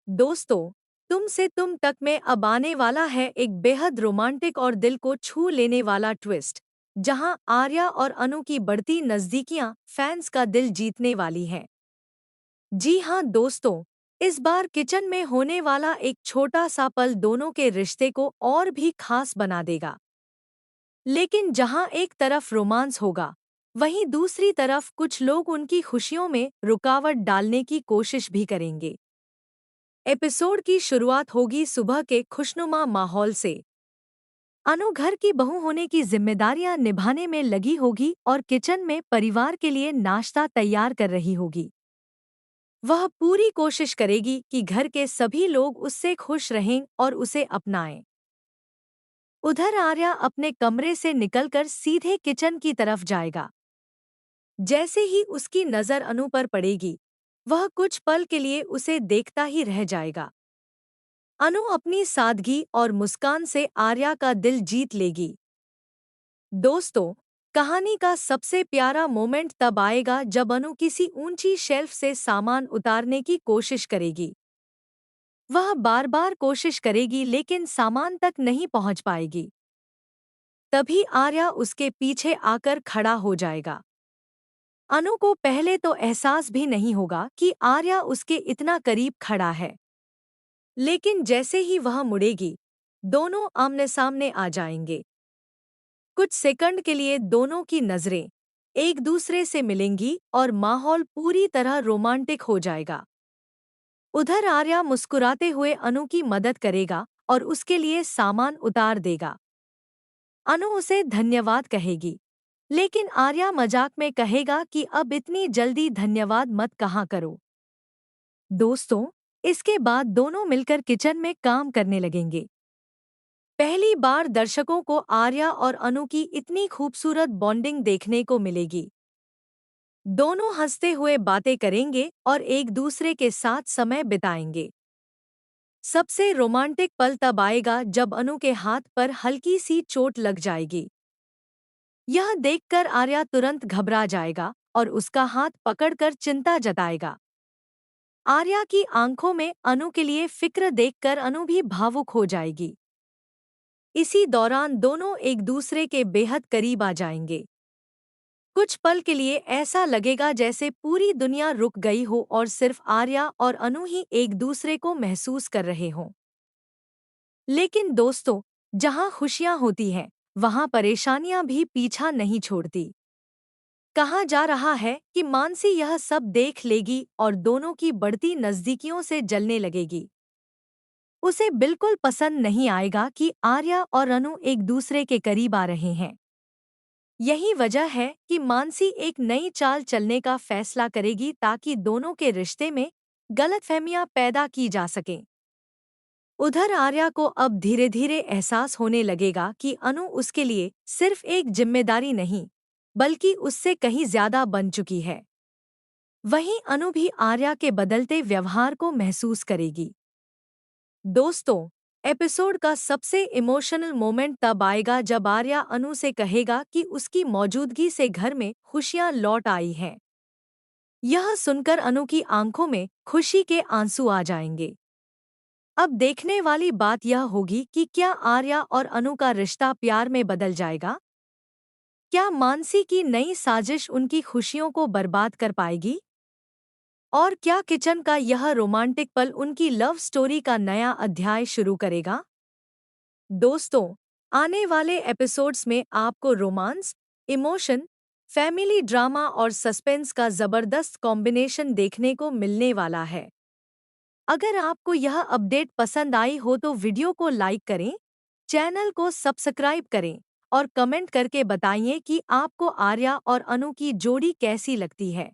दोस्तों, तुम तक में अब आने वाला है एक बेहद रोमांटिक और दिल को छू लेने वाला ट्विस्ट, जहां आर्या और अनु की बढ़ती नजदीकियां फैंस का दिल जीतने वाली हैं। जी हां दोस्तों, इस बार किचन में होने वाला एक छोटा सा पल दोनों के रिश्ते को और भी खास बना देगा। लेकिन जहां एक तरफ रोमांस होगा, वहीं दूसरी तरफ कुछ लोग उनकी खुशियों में रुकावट डालने की कोशिश भी करेंगे। एपिसोड की शुरुआत होगी सुबह के खुशनुमा माहौल से। अनु घर की बहू होने की जिम्मेदारियां निभाने में लगी होगी और किचन में परिवार के लिए नाश्ता तैयार कर रही होगी। वह पूरी कोशिश करेगी कि घर के सभी लोग उससे खुश रहें और उसे अपनाएं। उधर आर्या अपने कमरे से निकलकर सीधे किचन की तरफ जाएगा। जैसे ही उसकी नजर अनु पर पड़ेगी, वह कुछ पल के लिए उसे देखता ही रह जाएगा। अनु अपनी सादगी और मुस्कान से आर्या का दिल जीत लेगी। दोस्तों, कहानी का सबसे प्यारा मोमेंट तब आएगा जब अनु किसी ऊंची शेल्फ से सामान उतारने की कोशिश करेगी। वह बार बार कोशिश करेगी लेकिन सामान तक नहीं पहुंच पाएगी। तभी आर्या उसके पीछे आकर खड़ा हो जाएगा। अनु को पहले तो एहसास भी नहीं होगा कि आर्या उसके इतना करीब खड़ा है। लेकिन जैसे ही वह मुड़ेगी, दोनों आमने सामने आ जाएंगे। कुछ सेकंड के लिए दोनों की नजरें एक दूसरे से मिलेंगी और माहौल पूरी तरह रोमांटिक हो जाएगा। उधर आर्या मुस्कुराते हुए अनु की मदद करेगा और उसके लिए सामान उतार देगा। अनु उसे धन्यवाद कहेगी, लेकिन आर्या मजाक में कहेगा कि अब इतनी जल्दी धन्यवाद मत कहा करो। दोस्तों, इसके बाद दोनों मिलकर किचन में काम करने लगेंगे। पहली बार दर्शकों को आर्या और अनु की इतनी खूबसूरत बॉन्डिंग देखने को मिलेगी। दोनों हंसते हुए बातें करेंगे और एक दूसरे के साथ समय बिताएंगे। सबसे रोमांटिक पल तब आएगा जब अनु के हाथ पर हल्की सी चोट लग जाएगी। यह देखकर आर्या तुरंत घबरा जाएगा और उसका हाथ पकड़कर चिंता जताएगा। आर्या की आंखों में अनु के लिए फिक्र देखकर अनु भी भावुक हो जाएगी। इसी दौरान दोनों एक दूसरे के बेहद करीब आ जाएंगे। कुछ पल के लिए ऐसा लगेगा जैसे पूरी दुनिया रुक गई हो और सिर्फ आर्या और अनु ही एक दूसरे को महसूस कर रहे हों। लेकिन दोस्तों, जहां खुशियां होती हैं, वहां परेशानियां भी पीछा नहीं छोड़ती। कहा जा रहा है कि मानसी यह सब देख लेगी और दोनों की बढ़ती नजदीकियों से जलने लगेगी। उसे बिल्कुल पसंद नहीं आएगा कि आर्या और अनु एक दूसरे के करीब आ रहे हैं। यही वजह है कि मानसी एक नई चाल चलने का फैसला करेगी ताकि दोनों के रिश्ते में गलतफहमियां पैदा की जा सकें। उधर आर्या को अब धीरे धीरे एहसास होने लगेगा कि अनु उसके लिए सिर्फ एक जिम्मेदारी नहीं, बल्कि उससे कहीं ज्यादा बन चुकी है। वहीं अनु भी आर्या के बदलते व्यवहार को महसूस करेगी। दोस्तों, एपिसोड का सबसे इमोशनल मोमेंट तब आएगा जब आर्या अनु से कहेगा कि उसकी मौजूदगी से घर में खुशियां लौट आई हैं। यह सुनकर अनु की आंखों में खुशी के आंसू आ जाएंगे। अब देखने वाली बात यह होगी कि क्या आर्या और अनु का रिश्ता प्यार में बदल जाएगा? क्या मानसी की नई साजिश उनकी खुशियों को बर्बाद कर पाएगी? और क्या किचन का यह रोमांटिक पल उनकी लव स्टोरी का नया अध्याय शुरू करेगा? दोस्तों, आने वाले एपिसोड्स में आपको रोमांस, इमोशन, फैमिली ड्रामा और सस्पेंस का जबरदस्त कॉम्बिनेशन देखने को मिलने वाला है। अगर आपको यह अपडेट पसंद आई हो तो वीडियो को लाइक करें, चैनल को सब्सक्राइब करें और कमेंट करके बताइए कि आपको आर्या और अनु की जोड़ी कैसी लगती है।